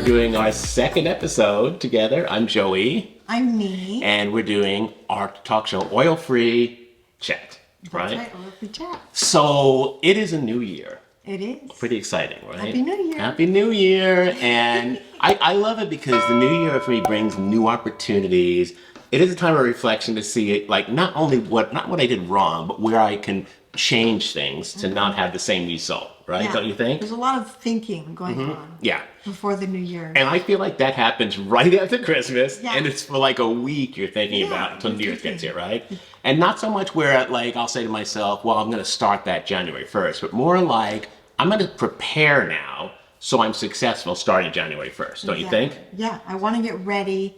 doing our second episode together. I'm Joey. I'm Nini. And we're doing our talk show, Oil-Free Chat. That's right, Oil-Free Chat. So it is a new year. It is. Pretty exciting, right? Happy New Year. Happy New Year. And I love it because the new year for me brings new opportunities. It is a time of reflection to see it, like not what I did wrong, but where I can change things to not have the same result, right? Yeah. Don't you think? There's a lot of thinking going on. Yeah. Before the new year. And I feel like that happens right after Christmas, Yeah. and it's for like a week you're thinking about until New Year's gets here, right? And not so much where like I'll say to myself, well, I'm going to start that January 1st, but more like I'm going to prepare now so I'm successful starting January 1st, don't you think? Yeah, I want to get ready,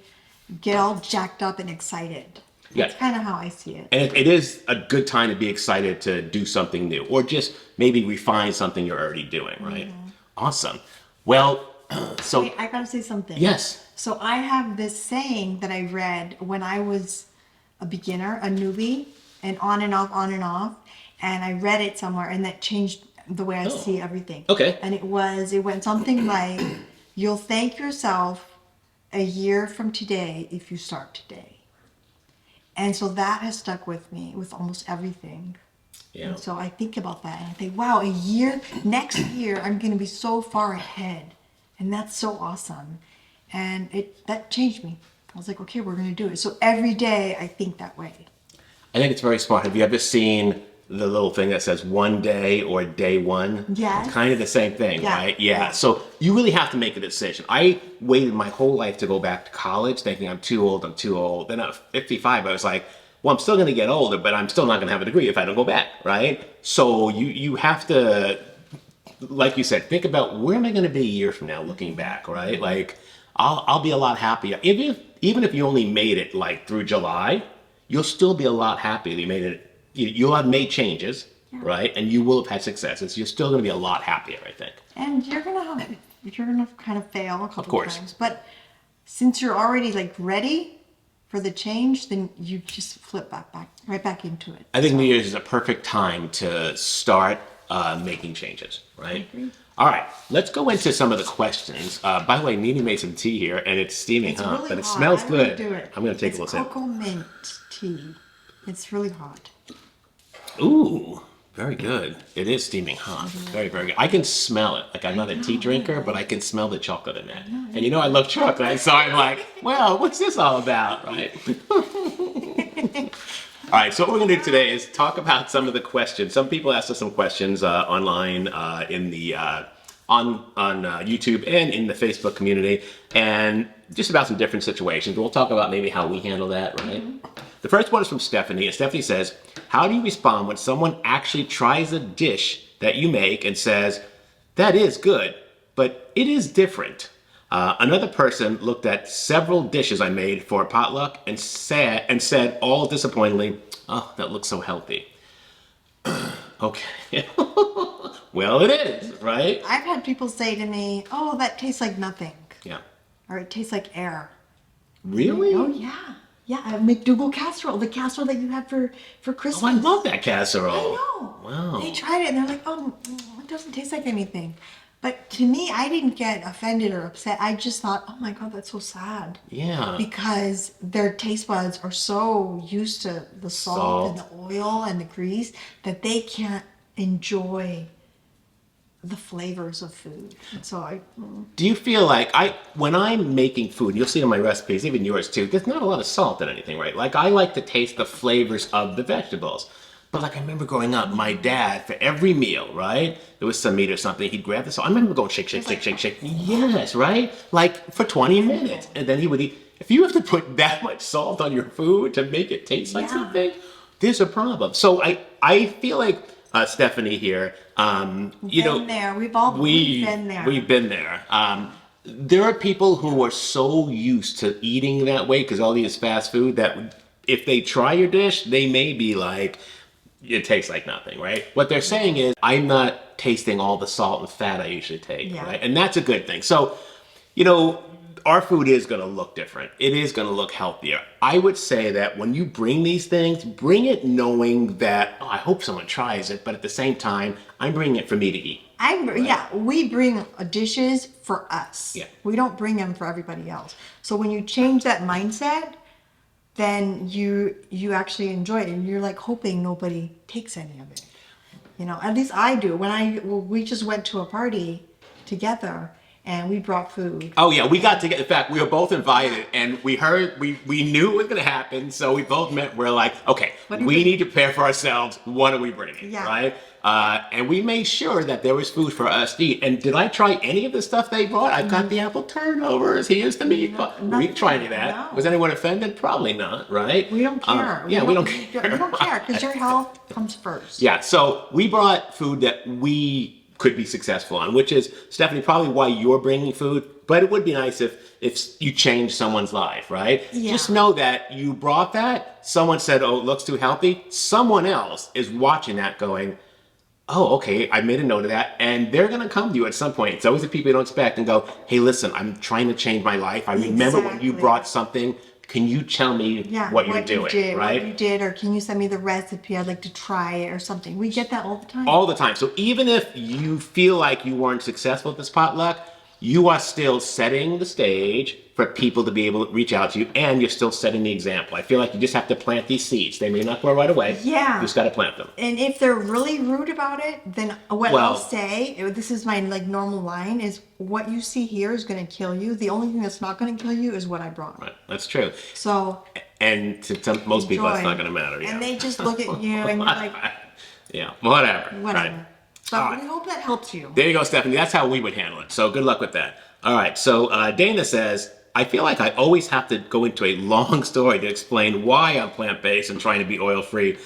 get all jacked up and excited. That's kind of how I see it. And it is a good time to be excited to do something new or just maybe refine something you're already doing, right? Awesome. Well, so... Wait, I got to say something. Yes. So I have this saying that I read when I was a beginner, a newbie, and on and off, and I read it somewhere and that changed the way I see everything. Okay. And it went something like, you'll thank yourself a year from today if you start today. And so that has stuck with me with almost everything. Yeah. And so I think about that and I think, wow, next year, I'm going to be so far ahead. And that's so awesome. And that changed me. I was like, okay, we're going to do it. So every day I think that way. I think it's very smart. Have you ever seen the little thing that says one day or day one? Yes. Kind of the same thing, right? Yeah. So you really have to make a decision. I waited my whole life to go back to college thinking I'm too old. Then at 55, I was like, well, I'm still going to get older, but I'm still not going to have a degree if I don't go back, right? So you have to, like you said, think about where am I going to be a year from now looking back, right? Like I'll be a lot happier. Even if you only made it like through July, you'll still be a lot happier that you made it. You'll have made changes, right? And you will have had successes. You're still going to be a lot happier, I think. And you're gonna kind of fail a couple of times. But since you're already like ready for the change, then you just flip right back into it. I think New Year's is a perfect time to start making changes, right? All right, let's go into some of the questions. By the way, Nini made some tea here, and it's steaming hot, really but it hot. smells I good. do it. I'm going to take a little sip. Cocoa mint tea. It's really hot. Ooh, very good. It is steaming hot. Very, very good. I can smell it. Like, I'm not a tea drinker, but I can smell the chocolate in that. And you know I love chocolate, so I'm like, well, what's this all about, right? All right, so what we're going to do today is talk about some of the questions. Some people asked us some questions online in the on YouTube and in the Facebook community, and just about some different situations. We'll talk about maybe how we handle that, right? The first one is from Stephanie, and Stephanie says, how do you respond when someone actually tries a dish that you make and says, that is good, but it is different? Another person looked at several dishes I made for a potluck and said all disappointingly, oh, that looks so healthy. Okay. Well, it is, right? I've had people say to me, oh, that tastes like nothing. Yeah. Or it tastes like air. Really? Oh, yeah. Yeah, McDougal casserole, the casserole that you had for Christmas. Oh, I love that casserole. I know. Wow. They tried it and they're like, oh, it doesn't taste like anything. But to me, I didn't get offended or upset. I just thought, oh my God, that's so sad. Yeah. Because their taste buds are so used to the salt and the oil and the grease that they can't enjoy the flavors of food. So do you feel like when I'm making food, you'll see in my recipes, even yours too, there's not a lot of salt in anything, right? Like I like to taste the flavors of the vegetables. But like I remember growing up, my dad, for every meal, right? There was some meat or something, he'd grab the salt. I remember going shake. Yes, right? Like for 20 minutes. And then he would eat. If you have to put that much salt on your food to make it taste like something, there's a problem. So I feel like Stephanie here, you know, we've been there. We've been there. There are people who are so used to eating that way because all these fast food that if they try your dish, they may be like, it tastes like nothing, right? What they're saying is, I'm not tasting all the salt and fat I usually take, right? And that's a good thing. So, you know, our food is going to look different. It is going to look healthier. I would say that when you bring these things, bring it knowing that, oh, I hope someone tries it, but at the same time, I'm bringing it for me to eat, We bring dishes for us. Yeah. We don't bring them for everybody else. So when you change that mindset, then you actually enjoy it, and you're like hoping nobody takes any of it. You know, at least I do. We just went to a party together and we brought food. Oh yeah, we got together. In fact, we were both invited, and we knew it was going to happen. So we both met. We're like, okay, we need to prepare for ourselves. What are we bringing? Yeah. Right? And we made sure that there was food for us to eat. And did I try any of the stuff they brought? I've got the apple turnovers. Here's the meatball. We didn't try any of that. No. Was anyone offended? Probably not. Right? We don't care. We don't care. We don't care because your health comes first. Yeah. So we brought food that we could be successful on, which is, Stephanie, probably why you're bringing food. But it would be nice if you change someone's life, right? Yeah. Just know that you brought that. Someone said, oh, it looks too healthy. Someone else is watching that going, oh, okay, I made a note of that. And they're going to come to you at some point. It's always the people you don't expect and go, hey, listen, I'm trying to change my life. I remember when you brought something. Can you tell me what you're doing, right? What you did, or can you send me the recipe? I'd like to try it or something. We get that all the time. All the time. So even if you feel like you weren't successful at this potluck, you are still setting the stage for people to be able to reach out to you, and you're still setting the example. I feel like you just have to plant these seeds. They may not grow right away. Yeah. You just got to plant them. And if they're really rude about it, then I'll say, this is my normal line, is what you see here is going to kill you. The only thing that's not going to kill you is what I brought. Right. That's true. So. And to most people, that's not going to matter. And they just look at you and you're like. Yeah, whatever. Right. So we hope that helps you. There you go, Stephanie. That's how we would handle it. So good luck with that. All right. So Dana says, I feel like I always have to go into a long story to explain why I'm plant-based and trying to be oil-free.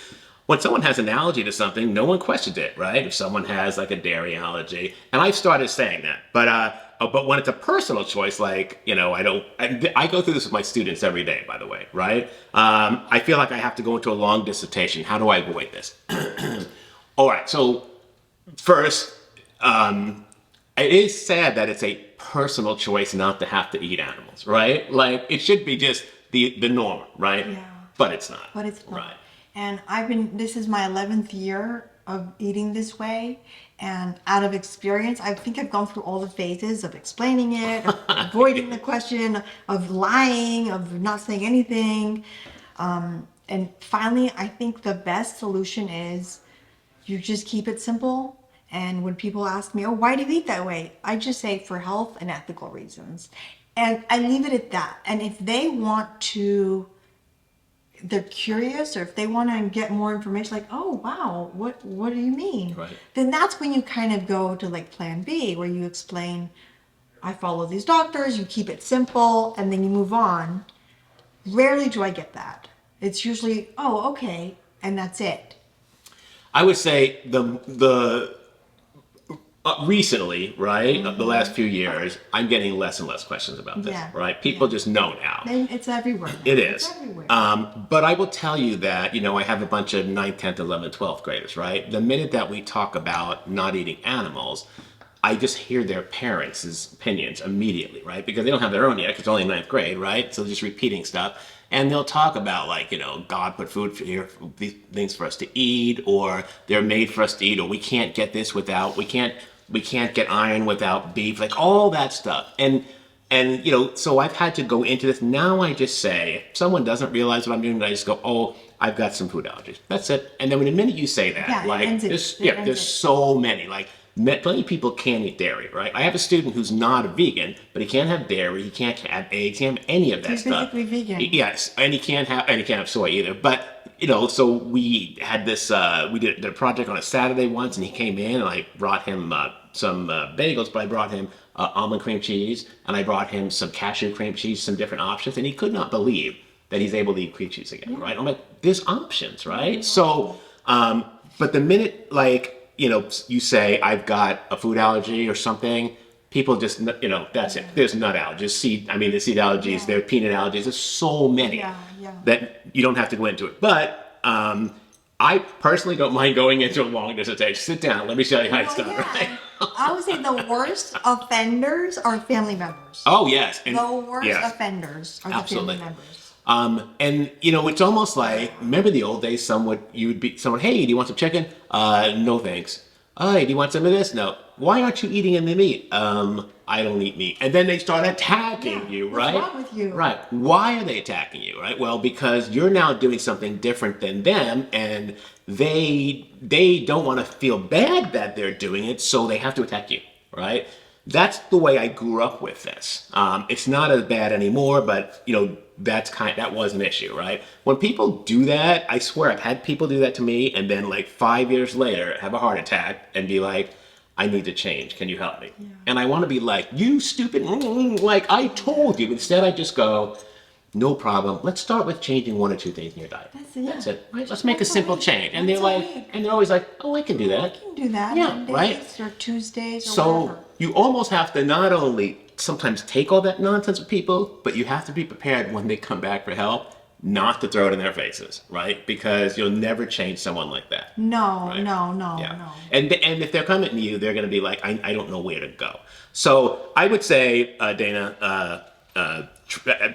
When someone has an allergy to something, no one questions it, right? If someone has like a dairy allergy, and I've started saying that, but when it's a personal choice, like, you know, I go through this with my students every day, by the way, right? I feel like I have to go into a long dissertation. How do I avoid this? All right. So first, it is sad that it's a personal choice not to have to eat animals, right? Like, it should be just the norm, right? Yeah. But it's not. But it's not. Right. And this is my 11th year of eating this way. And out of experience, I think I've gone through all the phases of explaining it, of avoiding the question, of lying, of not saying anything. And finally, I think the best solution is you just keep it simple. And when people ask me, oh, why do you eat that way? I just say for health and ethical reasons. And I leave it at that. And if they want to, they're curious, or if they want to get more information, like, oh, wow, what do you mean? Right. Then that's when you kind of go to like plan B, where you explain, I follow these doctors, you keep it simple, and then you move on. Rarely do I get It's usually, oh, okay, and that's it. I would say the recently, right, the last few years, I'm getting less and less questions about this, right? People just know now. And it's everywhere. It is. It's everywhere. But I will tell you that, you know, I have a bunch of 9th, 10th, 11th, 12th graders, right? The minute that we talk about not eating animals, I just hear their parents' opinions immediately, right? Because they don't have their own yet, because they're only in 9th grade, right? So just repeating stuff. And they'll talk about, like, you know, God put food here, these things for us to eat, or they're made for us to eat, or we can't get this without, we can't get iron without beef, like all that stuff. And you know, so I've had to go into this. Now I just say, if someone doesn't realize what I'm doing, I just go, oh, I've got some food allergies. That's it. And then when the minute you say that, there's so many, like, plenty of people can't eat dairy, right? I have a student who's not a vegan, but he can't have dairy, he can't have eggs, he can't have any of that stuff. He's basically vegan. Yes, and he can't have soy either. But, you know, so we had this, we did a project on a Saturday once, and he came in, and I brought him some bagels, but I brought him almond cream cheese, and I brought him some cashew cream cheese, some different options, and he could not believe that he's able to eat cream cheese again, right? I'm like, there's options, right? So, but the minute, like, you know, you say, I've got a food allergy or something, people just, you know, that's it. There's nut allergies, the seed allergies, there are peanut allergies. There's so many that you don't have to go into it. But I personally don't mind going into a long dissertation. Sit down. Let me show you how it's done. Right? I would say the worst offenders are family members. Oh, yes. And the worst offenders are the family members. And you know, it's almost like, remember the old days, hey, do you want some chicken? No, thanks. Hey, do you want some of this? No. why aren't you eating any meat? I don't eat meat. And then they start attacking you, right? What's wrong with you? Right. Why are they attacking you, right? Well, because you're now doing something different than them, and they don't want to feel bad that they're doing it, so they have to attack you, right? That's the way I grew up with this. It's not as bad anymore, but that was an issue, right? When people do that, I swear I've had people do that to me, and then like 5 years later have a heart attack and be like, I need to change. Can you help me? Yeah. And I want to be like, you stupid, like I told you. Instead, I just go, no problem. Let's start with changing 1 or 2 things in your diet. That's it. Right? Let's make a simple change. And they're like, and they're always like, oh, I can do that. I can do that. Yeah, Mondays right. Or Tuesdays or so whatever. You almost have to not only sometimes take all that nonsense with people, but you have to be prepared when they come back for help, not to throw it in their faces, right? Because you'll never change someone like that. No, right? no. And if they're coming to you, they're going to be like, I don't know where to go. So I would say, Dana,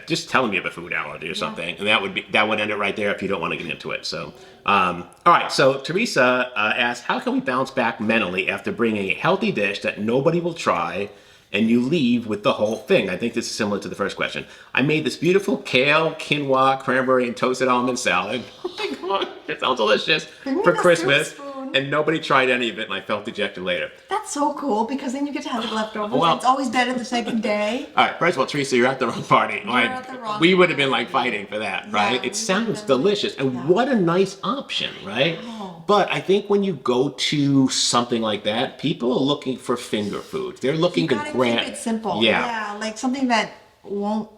just telling me of a food allergy or something, and that would end it right there if you don't want to get into it. So, all right. So Teresa asked, how can we bounce back mentally after bringing a healthy dish that nobody will try, and you leave with the whole thing? I think this is similar to the first question. I made this beautiful kale, quinoa, cranberry, and toasted almond salad. Oh my God, it sounds delicious for Christmas. And nobody tried any of it, and I felt dejected later. That's so cool, because then you get to have it leftovers. Well, it's always better the second day. All right, first of all, Teresa, you're at the wrong party. At the wrong we would have been like fighting for that, right? Yeah, It sounds delicious, and what a nice option, right? Oh. But I think when you go to something like that, people are looking for finger food. They're looking to grab. Keep it simple. Yeah, like something that won't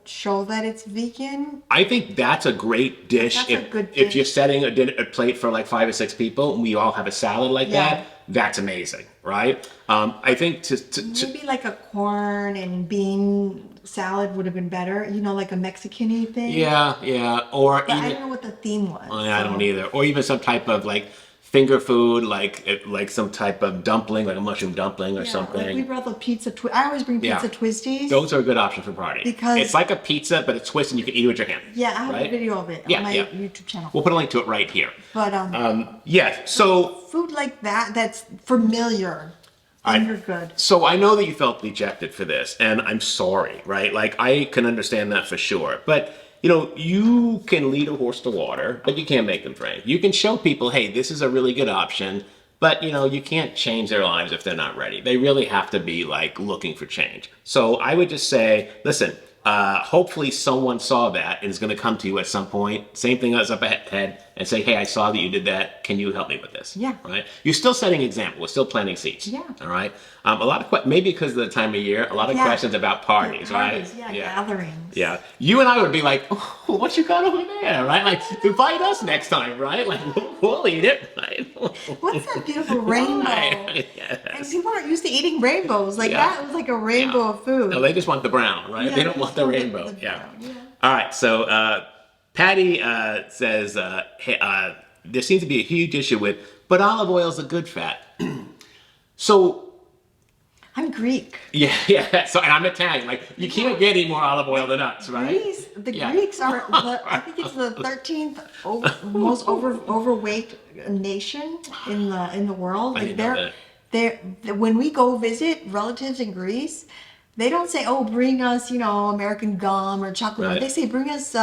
show that it's vegan. I think that's a great dish. That's a good if dish. you're setting a plate for like 5 or 6 people, and we all have a salad like that, that's amazing, right? I think maybe like a corn and bean salad would have been better. Like a Mexican-y thing. Yeah. Or but I don't know what the theme was. I don't either. Or even some type of like finger food, like some type of dumpling, like a mushroom dumpling or something. Like we brought the pizza. I always bring pizza twisties. Those are a good option for party. Because it's like a pizza, but it's twisted and you can eat it with your hand. Yeah, I have a video of it on my YouTube channel. We'll put a link to it right here. But so food like that's familiar. And you're good. So I know that you felt dejected for this, and I'm sorry, right? Like I can understand that for sure, but. You can lead a horse to water, but you can't make them drink. You can show people, hey, this is a really good option, but you can't change their lives if they're not ready. They really have to be like looking for change. So I would just say, listen, hopefully someone saw that and is going to come to you at some point. Same thing as up ahead and say, hey, I saw that you did that. Can you help me with this? Yeah. Right. You're still setting example. We're still planting seeds. Yeah. All right. A lot of maybe because of the time of year, a lot of questions about parties, right? Yeah, gatherings. Yeah. You and I would be like, oh, what you got over there, right? Like, invite us next time, right? Like, we'll eat it, right? What's that beautiful rainbow? Right. Yes. And people aren't used to eating rainbows. Like that was like a rainbow of food. No, they just want the brown, right? Yeah, they don't want the rainbow. Brown, yeah. All right. So Patty says, hey, there seems to be a huge issue with, but olive oil is a good fat. So. I'm Greek. Yeah. So, and I'm Italian. Like, you can't get any more olive oil than us, right? Greeks are, I think it's the 13th most overweight nation in the world. I didn't know that. When we go visit relatives in Greece, they don't say, "Oh, bring us, American gum or chocolate." Right. They say, "Bring us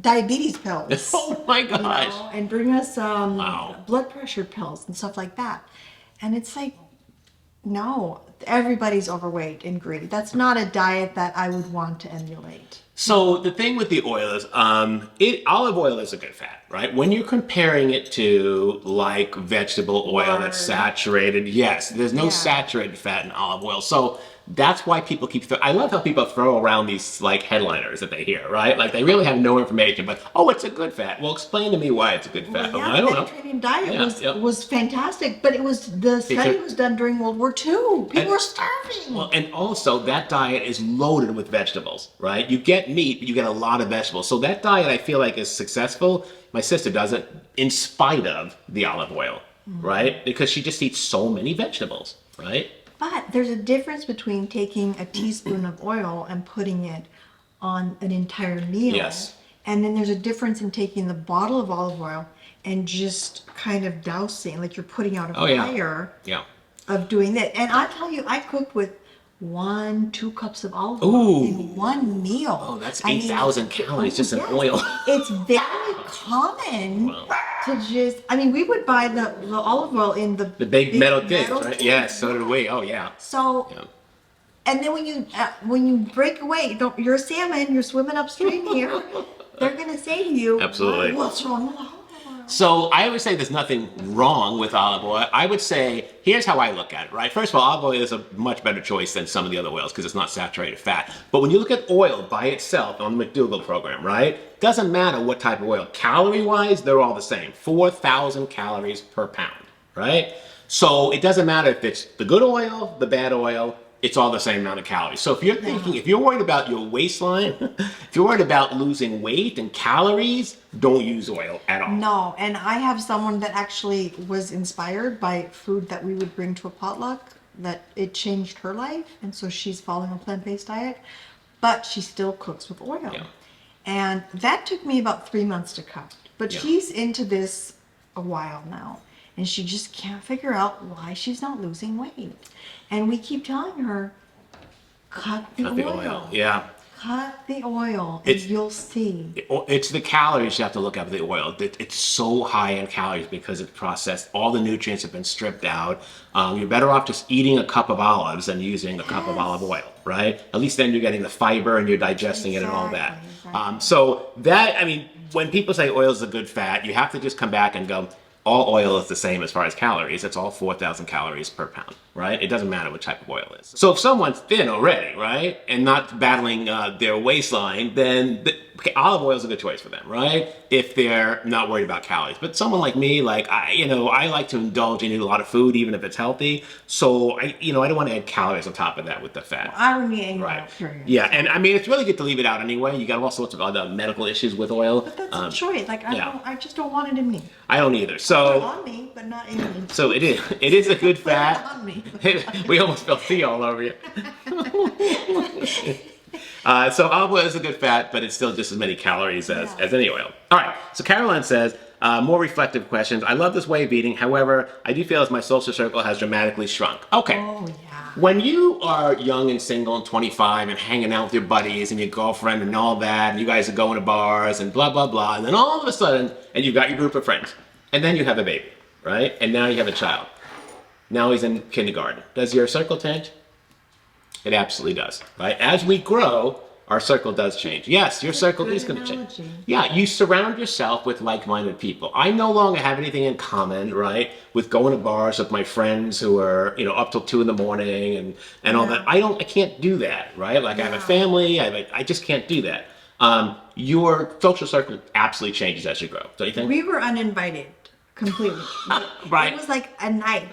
diabetes pills." Oh my gosh! And bring us blood pressure pills and stuff like that. And it's like, no, everybody's overweight in Greece. That's not a diet that I would want to emulate. So the thing with the oil is, olive oil is a good fat, right? When you're comparing it to like vegetable oil that's saturated, yes, there's no saturated fat in olive oil. So that's why people I love how people throw around these like headliners that they hear, right? Like they really have no information, but it's a good fat. Well, explain to me why it's a good fat. Well, I don't know. The Mediterranean diet was fantastic, but the study was done during World War II. People were starving. Well, and also that diet is loaded with vegetables, right? You get meat, but you get a lot of vegetables. So that diet I feel like is successful. My sister does it in spite of the olive oil, right? Because she just eats so many vegetables, right? But there's a difference between taking a teaspoon of oil and putting it on an entire meal. Yes. And then there's a difference in taking the bottle of olive oil and just kind of dousing, like you're putting out a fire. Yeah. of doing that. And I tell you, I cooked with 2 cups of olive oil Ooh. in one meal. Oh, that's I mean, 8,000 calories just in yes, oil. It's very common Wow. to just, I mean, we would buy the olive oil in the The big metal things, metal right? tins. Yes, so did we. Oh, yeah. So, Yeah. and then when you break away, you're a salmon, you're swimming upstream here, they're going to say to you, Absolutely. What's wrong with olive oil? So I would say there's nothing wrong with olive oil. I would say, here's how I look at it, right? First of all, olive oil is a much better choice than some of the other oils because it's not saturated fat. But when you look at oil by itself on the McDougall program, right? Doesn't matter what type of oil. Calorie-wise, they're all the same. 4,000 calories per pound, right? So it doesn't matter if it's the good oil, the bad oil, it's all the same amount of calories. So if you're thinking, if you're worried about your waistline, if you're worried about losing weight and calories, don't use oil at all. No, and I have someone that actually was inspired by food that we would bring to a potluck, that it changed her life, and so she's following a plant-based diet, but she still cooks with oil. Yeah. And that took me about 3 months to cut. But Yeah. she's into this a while now, and she just can't figure out why she's not losing weight. And we keep telling her, cut the oil. Yeah. Cut the oil, and you'll see. It's the calories you have to look at with the oil. It's so high in calories because it's processed. All the nutrients have been stripped out. You're better off just eating a cup of olives than using a cup of olive oil, right? At least then you're getting the fiber and you're digesting it and all that. Exactly. So that, I mean, when people say oil is a good fat, you have to just come back and go, all oil is the same as far as calories. It's all 4,000 calories per pound, right? It doesn't matter what type of oil it is. So if someone's thin already, right, and not battling their waistline, then olive oil is a good choice for them, right? If they're not worried about calories. But someone like me, like I like to indulge in a lot of food, even if it's healthy. So I don't want to add calories on top of that with the fat. Irony ain't Right. period. Yeah, and I mean it's really good to leave it out anyway. You got all sorts of other medical issues with oil. But that's a choice. Like yeah. I just don't want it in me. I don't either. Put it So on me, but not in me. so it is a good Put it fat. on me. We almost spilled tea all over you. So olive oil is a good fat, but it's still just as many calories as any oil. All right. So Caroline says, more reflective questions. I love this way of eating. However, I do feel as my social circle has dramatically shrunk. Okay. Oh yeah. When you are young and single and 25 and hanging out with your buddies and your girlfriend and all that, and you guys are going to bars and blah, blah, blah, and then all of a sudden, and you've got your group of friends, and then you have a baby, right? And now you have a child. Now he's in kindergarten. Does your circle change? It absolutely does, right? As we grow, our circle does change. Yes, your circle is going to change. analogy. Yeah, you surround yourself with like-minded people. I no longer have anything in common, right, with going to bars with my friends who are, up till 2 a.m. and all that. I can't do that, right? Like I have a family, I just can't do that. Your social circle absolutely changes as you grow. Don't you think? We were uninvited completely. Right. It was like a night.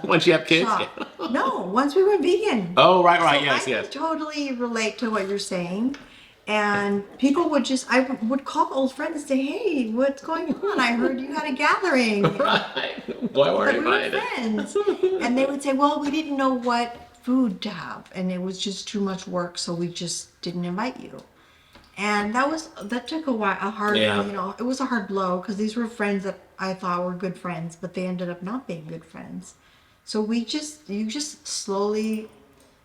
Once you have kids? Shock. Yeah. No, once we went vegan. Oh, right, So yes, I yes. can totally relate to what you're saying. And people I would call old friends and say, hey, what's going on? I heard you had a gathering. Right. Why weren't But we were invited? friends. And they would say, well, we didn't know what food to have. And it was just too much work, so we just didn't invite you. And that took a while, Yeah. it was a hard blow because these were friends that I thought were good friends, but they ended up not being good friends. So you just slowly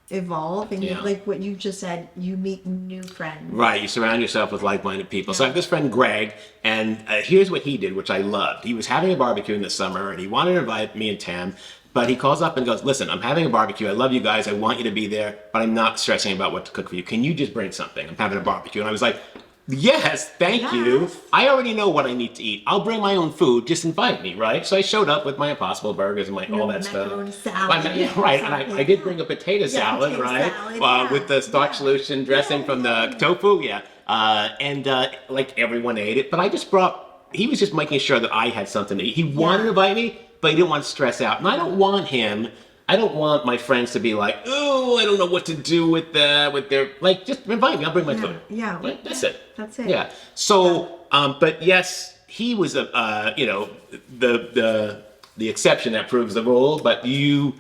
evolve, and Yeah. like what you just said, you meet new friends. Right, you surround yourself with like-minded people. So I have this friend Greg, and here's what he did, which I loved. He was having a barbecue in the summer, and he wanted to invite me and Tam, but he calls up and goes, listen, I'm having a barbecue. I love you guys. I want you to be there, but I'm not stressing about what to cook for you. Can you just bring something? I'm having a barbecue. And I was like, yes, thank you. Yes. I already know what I need to eat. I'll bring my own food. Just invite me, right? So I showed up with my Impossible Burgers and all that stuff. Macaroni salad. Right, and I did bring a potato salad, potato right? salad, yeah. With the starch solution dressing from the tofu, yeah. Like everyone ate it, but he was just making sure that I had something to eat. He wanted to invite me, but he didn't want to stress out. And I don't want my friends to be like, oh, I don't know what to do with their, like, just invite me, I'll bring my food. Yeah. Right? That's it. That's it. Yeah. So, but yes, he was the exception that proves the rule, but you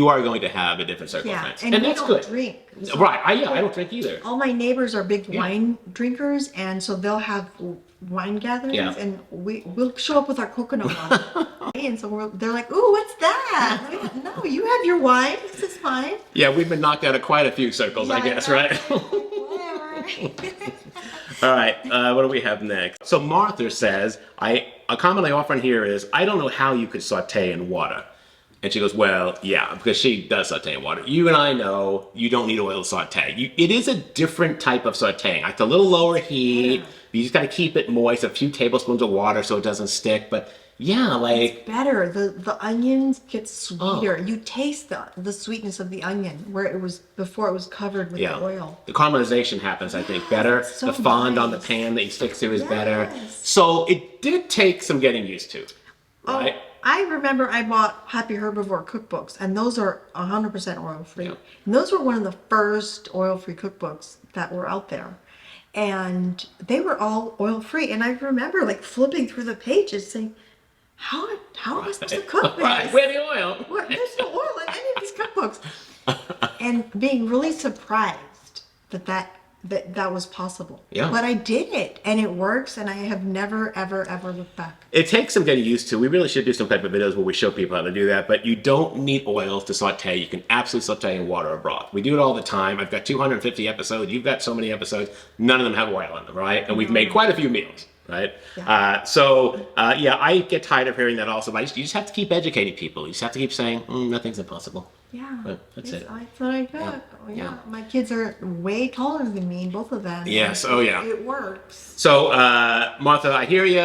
are going to have a different circle of friends. And we that's don't good. drink. So Right. I don't drink either. all my neighbors are big wine drinkers, and so they'll have wine gatherings, Yeah. and we'll show up with our coconut water. And so they're like, ooh, what's that? I'm like, no, you have your wine. This is fine. Yeah, we've been knocked out of quite a few circles, I guess, right? Whatever. All right, what do we have next? So Martha says, a comment I often hear is, I don't know how you could saute in water. And she goes, well, yeah, because she does saute in water. You and I know you don't need oil to saute. It is a different type of sauteing. It's a little lower heat. Yeah. You just got to keep it moist, a few tablespoons of water so it doesn't stick. But yeah, like... It's better. The onions get sweeter. Oh. You taste the sweetness of the onion where it was before it was covered with the oil. The caramelization happens, I think, better. So the fond on the nice. pan that you stick to is better. Yes. So it did take some getting used to, right? Oh, I remember I bought Happy Herbivore cookbooks, and those are 100% oil-free. Yeah. And those were one of the first oil-free cookbooks that were out there. And they were all oil-free. And I remember like flipping through the pages saying, how am I supposed to cook this? Right, where the oil? There's no oil in any of these cookbooks. And being really surprised that was possible. Yeah. But I did it, and it works, and I have never, ever, ever looked back. It takes some getting used to. We really should do some type of videos where we show people how to do that, but you don't need oil to saute. You can absolutely saute in water or broth. We do it all the time. I've got 250 episodes. You've got so many episodes. None of them have oil in them, right? And we've made quite a few meals, right? Yeah. Yeah, I get tired of hearing that also, but you just have to keep educating people. You just have to keep saying, nothing's impossible. Yeah. But that's it. I thought I could. Yeah. Yeah. My kids are way taller than me, both of them. Yes. Oh, yeah. It works. So, Martha, I hear you.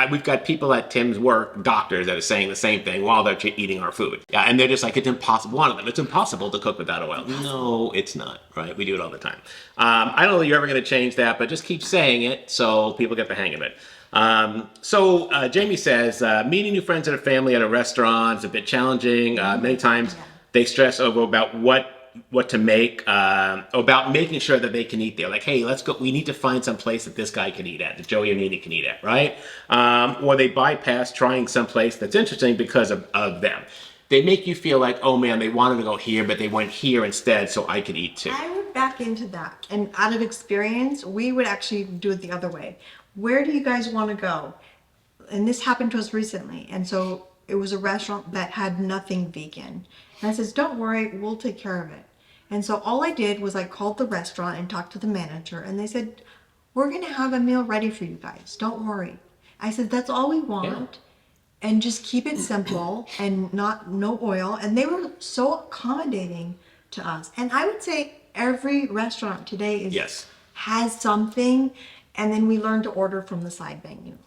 We've got people at Tim's work, doctors, that are saying the same thing while they're eating our food. Yeah, and they're just like, it's impossible. One of them, it's impossible to cook without oil. No, it's not, right? We do it all the time. I don't know that you're ever going to change that, but just keep saying it so people get the hang of it. Jamie says, meeting new friends and family at a restaurant is a bit challenging. Many times they stress over about what to make, about making sure that they can eat there. Like, hey, let's go. We need to find some place that this guy can eat at, that Joey or Nini can eat at, right? Or they bypass trying some place that's interesting because of them. They make you feel like, oh man, they wanted to go here, but they went here instead, so I could eat too. I would back into that. And out of experience, we would actually do it the other way. Where do you guys want to go? And this happened to us recently. And so it was a restaurant that had nothing vegan. And I says, don't worry, we'll take care of it. And so all I did was I called the restaurant and talked to the manager. And they said, we're going to have a meal ready for you guys. Don't worry. I said, that's all we want. Yeah. And just keep it simple and no oil. And they were so accommodating to us. And I would say every restaurant today has something. And then we learn to order from the side menu.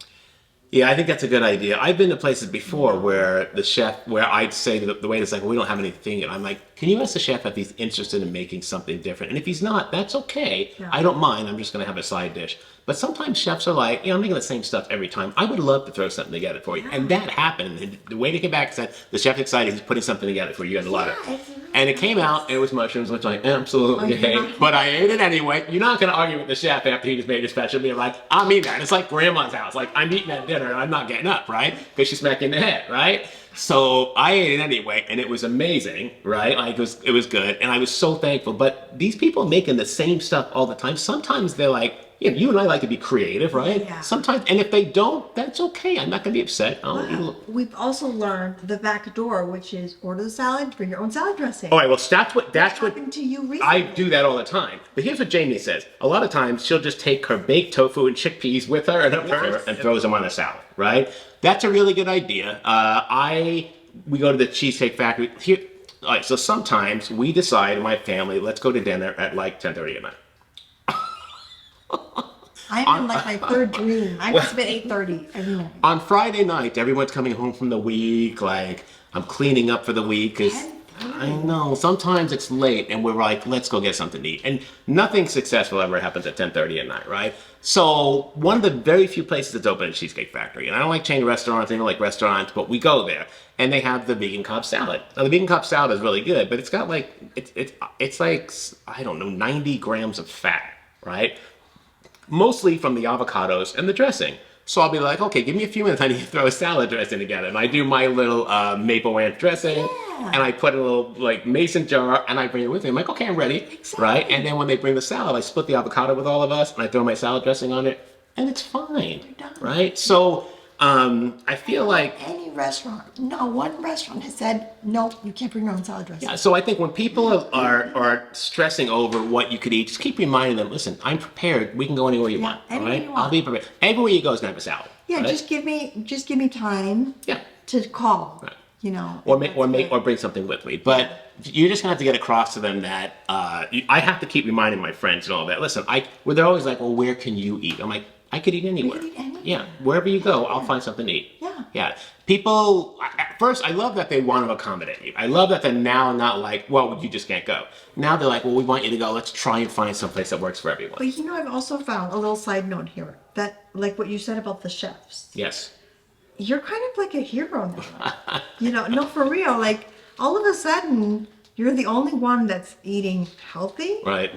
Yeah, I think that's a good idea. I've been to places before where the chef, where I'd say to the waiter's like, well, we don't have anything. And I'm like, can you ask the chef if he's interested in making something different? And if he's not, that's okay. Yeah. I don't mind. I'm just going to have a side dish. But sometimes chefs are like, I'm making the same stuff every time. I would love to throw something together for you. Yeah. And that happened. And the waiter came back and said, the chef's excited. He's putting something together for you. You're going to love it. And it came out, and it was mushrooms, which I absolutely hate. But I ate it anyway. You're not going to argue with the chef after he just made his special meal. Like, I'm eating that. It's like grandma's house. Like, I'm eating that dinner, and I'm not getting up, right? Because she's smacking the head, right? So I ate it anyway, and it was amazing, right? Like, it was good, and I was so thankful. But these people making the same stuff all the time, sometimes they're like, yeah, you and I like to be creative, right? Yeah. Sometimes, and if they don't, that's okay. I'm not going to be upset. We've also learned the back door, which is order the salad, bring your own salad dressing. All right, well, that's what happened to you recently. I do that all the time. But here's what Jamie says. A lot of times, she'll just take her baked tofu and chickpeas with her and throws them on a salad, right? That's a really good idea. We go to the Cheesecake Factory. Here, all right, so sometimes we decide in my family, let's go to dinner at like 10:30 at night. I'm in like my third dream. I must have been 8:30 every night. On Friday night, everyone's coming home from the week. Like, I'm cleaning up for the week. Cause I know, sometimes it's late and we're like, let's go get something to eat. And nothing successful ever happens at 10:30 at night, right? So one of the very few places that's open is Cheesecake Factory. And I don't like chain restaurants, I don't like restaurants, but we go there. And they have the vegan Cobb salad. Now the vegan Cobb salad is really good, but it's got like, it's like, I don't know, 90 grams of fat, right? Mostly from the avocados and the dressing. So I'll be like, okay, give me a few minutes. I need to throw a salad dressing together. And I do my little maple ranch dressing, and I put a little like mason jar, and I bring it with me. I'm like, okay, I'm ready, right? And then when they bring the salad, I split the avocado with all of us, and I throw my salad dressing on it, and it's fine, right? So I feel like any restaurant, no one restaurant has said, nope, you can't bring your own salad dressing. yeah, so I think when people are stressing over what you could eat, just keep reminding them, listen, I'm prepared. We can go anywhere you want. All anywhere right? you want. I'll be prepared. Everywhere you go is gonna have a salad. Yeah, right? just give me time Yeah. to call. Right. You know. Or bring something with me. But you're just gonna have to get across to them that I have to keep reminding my friends and all that. Listen, they're always like, well, where can you eat? I'm like, I could eat anywhere. We could eat anywhere. Yeah, wherever you go, I'll find something to eat. Yeah. Yeah. People, at first, I love that they want to accommodate you. I love that they're now not like, well, you just can't go. Now they're like, well, we want you to go. Let's try and find someplace that works for everyone. But you know, I've also found a little side note here that, like what you said about the chefs. Yes. You're kind of like a hero now. You know, no, for real. Like all of a sudden, you're the only one that's eating healthy. Right.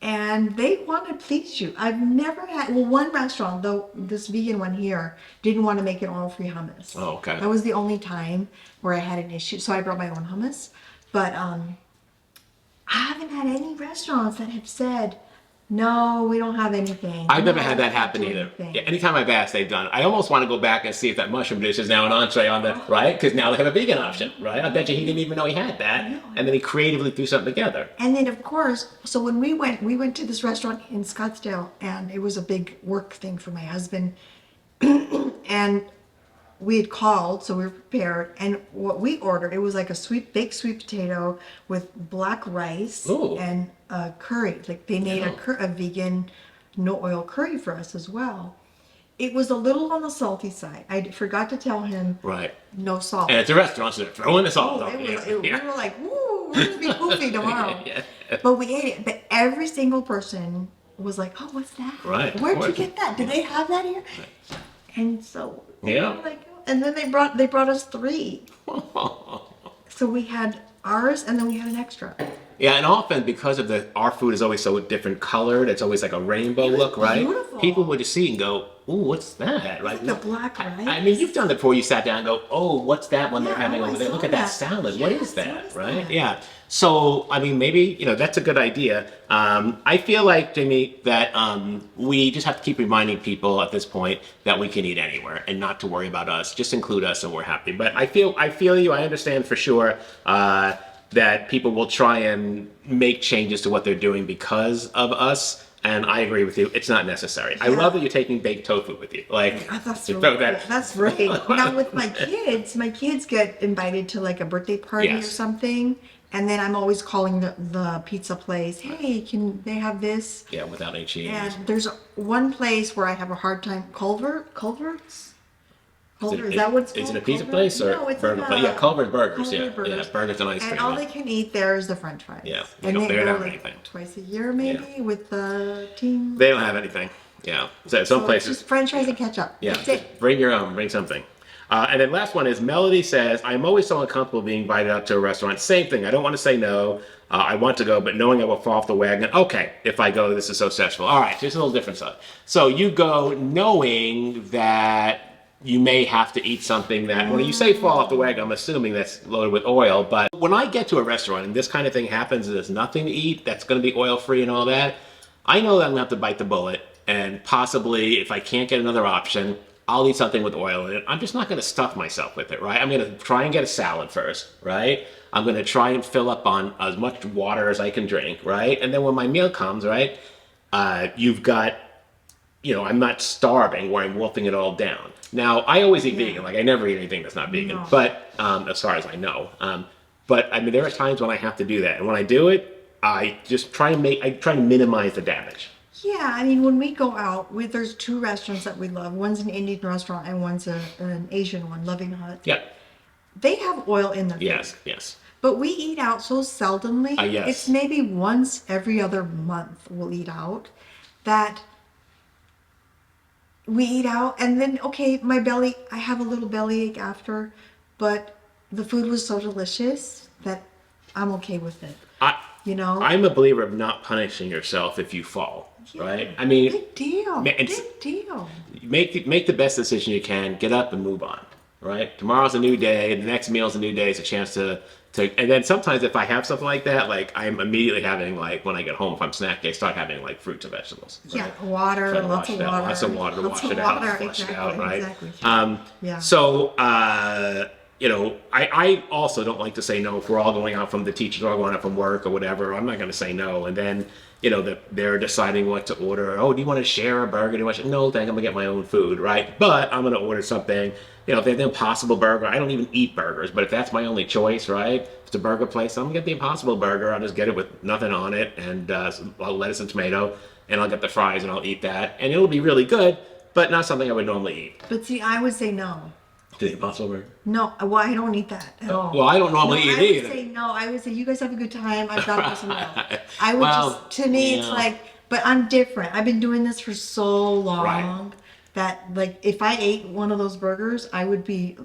And they want to please you. I've never had, well, one restaurant, though, this vegan one here, didn't want to make an oil-free hummus. Oh, okay. That was the only time where I had an issue. So I brought my own hummus. But I haven't had any restaurants that have said, no, we don't have anything. I've never No, had we that don't happen do either. anything." Yeah, anytime I've asked, they've done it. I almost want to go back and see if that mushroom dish is now an entree on the, right? Because now they have a vegan option, right? I bet you he didn't even know he had that. And then he creatively threw something together. And then, of course, so when we went to this restaurant in Scottsdale, and it was a big work thing for my husband. And we had called, so we were prepared. And what we ordered, it was like a baked sweet potato with black rice Ooh. and curry. Like they made a vegan, no oil curry for us as well. It was a little on the salty side. I forgot to tell him Right. no salt. And it's a restaurant, so they're throwing the salt Oh, on we it. were like, woo, we're gonna be poofy tomorrow. Yeah. But we ate it. But every single person was like, oh, what's that? Right, of Where'd you course. get that? Did they have that here? And so, Yeah. like, and then they brought us 3. So we had ours, and then we had an extra. Yeah, and often because of our food is always so different colored, it's always like a rainbow look, right? beautiful. People would just see and go, ooh, what's that? Right? Like the black rice. I mean, you've done it before. You sat down and go, oh, what's that one they're Yeah, having oh, over I there? saw Look at that that. salad. What Yes, is that? what is Right? that? Yeah. So, I mean, maybe, that's a good idea. I feel like, Jamie, that we just have to keep reminding people at this point that we can eat anywhere and not to worry about us. Just include us and we're happy. But I feel you. I understand for sure that people will try and make changes to what they're doing because of us. And I agree with you. It's not necessary. I love that you're taking baked tofu with you. Like, That's you really throw that. cool. That's right. Now with my kids get invited to like a birthday party or Yes. something, and then I'm always calling the pizza place. Hey, can they have this? Yeah, without any cheese. And there's one place where I have a hard time. Culver's. Culver, is that what it's called? Is it a pizza Culver? place or No, it's burger like place? Yeah, Culver's Burgers. Culver Yeah, Burgers. yeah, burgers and ice cream. And all they can eat there is the French fries. Yeah, and they they don't go have like anything. twice a year maybe with the team. They don't have anything. Yeah, so some So it's places. just French fries and ketchup. Yeah, That's it. bring your own, bring something. And then last one is Melody says, I'm always so uncomfortable being invited out to a restaurant. Same thing. I don't want to say no. I want to go, but knowing I will fall off the wagon. Okay, if I go, this is so stressful. All right, just a little different stuff. So you go knowing that you may have to eat something that, when you say fall off the wagon, I'm assuming that's loaded with oil. But when I get to a restaurant and this kind of thing happens, and there's nothing to eat that's going to be oil free and all that, I know that I'm going to have to bite the bullet. And possibly, if I can't get another option, I'll eat something with oil in it. I'm just not going to stuff myself with it, right? I'm going to try and get a salad first, right? I'm going to try and fill up on as much water as I can drink, right? And then when my meal comes, right, you've got, I'm not starving where I'm wolfing it all down. Now, I always eat vegan. Like, I never eat anything that's not vegan. No. But, as far as I know. But, I mean, there are times when I have to do that. And when I do it, I just try to minimize the damage. Yeah, I mean, when we go out, there's 2 restaurants that we love. One's an Indian restaurant and one's an Asian one, Loving Hut. Yep. They have oil in their food. Yes. But we eat out so seldomly. Yes. It's maybe once every other month we'll eat out. That we eat out, and then, okay, I have a little bellyache after, but the food was so delicious that I'm okay with it. I'm a believer of not punishing yourself if you fall, right? I mean, Big deal. Big deal. make the best decision you can, get up and move on, right? Tomorrow's a new day, the next meal's a new day, it's a chance to And then sometimes if I have something like that, like I'm immediately having like when I get home, if I'm snacking, I start having like fruits and vegetables. Right? Yeah, water, Try to lots of wash it out, water. lots of water to Lots wash of it out, water, flush it exactly, out, right? exactly. Yeah. So, you know, I also don't like to say no if we're all going out from the teachers, all going out from work or whatever. I'm not going to say no. And then, you know, they're deciding what to order. Oh, do you want to share a burger? Do you want to? No, thank. I'm going to get my own food, right? But I'm going to order something. You know, if they have the Impossible Burger, I don't even eat burgers, but if that's my only choice, right? If it's a burger place, I'm gonna get the Impossible Burger. I'll just get it with nothing on it and lettuce and tomato, and I'll get the fries and I'll eat that, and it'll be really good, but not something I would normally eat. But see, I would say no. To the Impossible Burger? No, well, I don't eat that at all. Well, I don't normally eat either. I would say no. I would say you guys have a good time. I've got to go somewhere else. I would Well, to me, it's yeah. like, but I'm different. I've been doing this for so long. Right. That like if I ate one of those burgers, I would be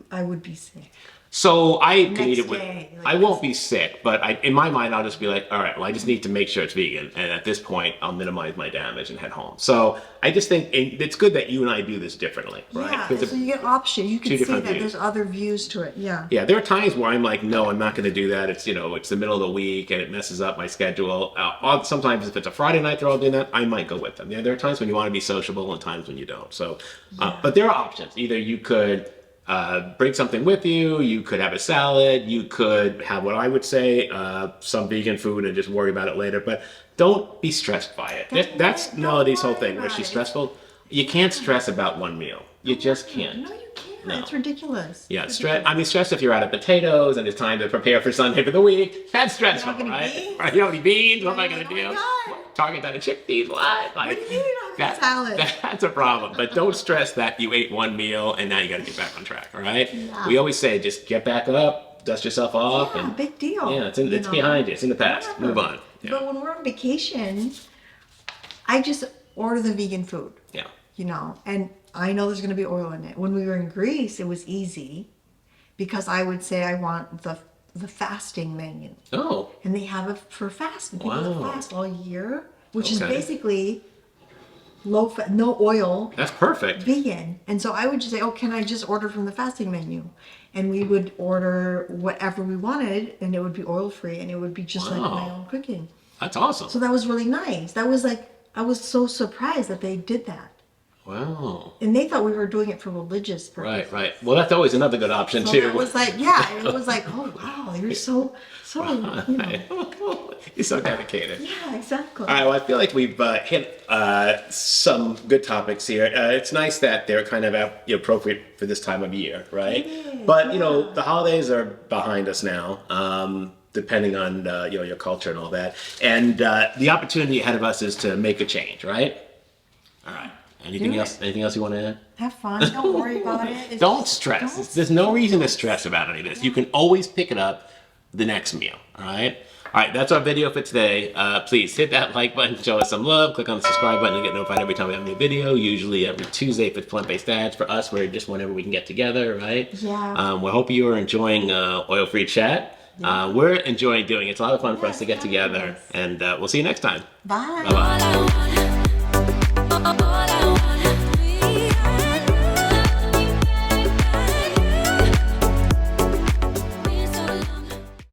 sick. So I can Next eat it with. day, like I won't be sick, but in my mind, I'll just be like, all right, well, I just need to make sure it's vegan, and at this point, I'll minimize my damage and head home. So I just think it's good that you and I do this differently, right? Yeah, 'Cause so you get option. You can see different that views. there's other views to it. Yeah. Yeah, there are times where I'm like, no, I'm not going to do that. It's, you know, it's the middle of the week and it messes up my schedule. Sometimes if it's a Friday night they're all doing that, I might go with them. Yeah, there are times when you want to be sociable and times when you don't. So, but there are options. Either you could bring something with you, you could have a salad, you could have what I would say, some vegan food and just worry about it later. But don't be stressed by it. That's Melody's whole thing. Where she's stressful. You can't stress about one meal. You just can't. No, you can't. No. It's ridiculous. Yeah, It's stress. I mean, stress if you're out of potatoes and it's time to prepare for Sunday for the week. That's stressful, You're not gonna right? beans? Right, you don't eat beans. What am I going to Oh my do? God. Target out of chickpeas. What? Like, do you mean you don't have a salad? That's a problem. But don't stress that you ate one meal and now you got to get back on track. All right? Yeah. We always say just get back up, dust yourself off, Yeah, and big deal. yeah, it's you know? behind you. It's in the past. Whatever. Move on. Yeah. But when we're on vacation, I just order the vegan food. Yeah. You know, and I know there's going to be oil in it. When we were in Greece, it was easy because I would say I want the fasting menu, Oh. and they have it for fasting. People that Wow. fast all year, which is Okay. basically low fat, no oil, That's perfect. vegan. And so I would just say, oh, can I just order from the fasting menu? And we would order whatever we wanted, and it would be oil free, and it would be just like my Wow. own cooking. That's awesome. So that was really nice. That was like, I was so surprised that they did that. Wow. And they thought we were doing it for religious purposes. Right. Well, that's always another good option So too. that was like, yeah, it was like, oh wow, you're so, you know. You're so dedicated. Yeah, exactly. All right, well, I feel like we've hit some good topics here. It's nice that they're kind of appropriate for this time of year, right? It is, But, you know, the holidays are behind us now, depending on, you know, your culture and all that. And the opportunity ahead of us is to make a change, right? All right. Anything Do else? it. Anything else you want to add? Have fun. Don't worry about it. It's Don't just- stress. don't There's no reason to stress about any of this. You can always pick it up the next meal. All right. All right. That's our video for today. Please hit that like button, show us some love. Click on the subscribe button to get notified every time we have a new video. Usually every Tuesday if it's plant-based dads. For us, we're just whenever we can get together, right? Yeah. We hope you are enjoying oil-free chat. We're enjoying doing it. It's a lot of fun for us to get together, Yes. and we'll see you next time. Bye. Bye bye. All I want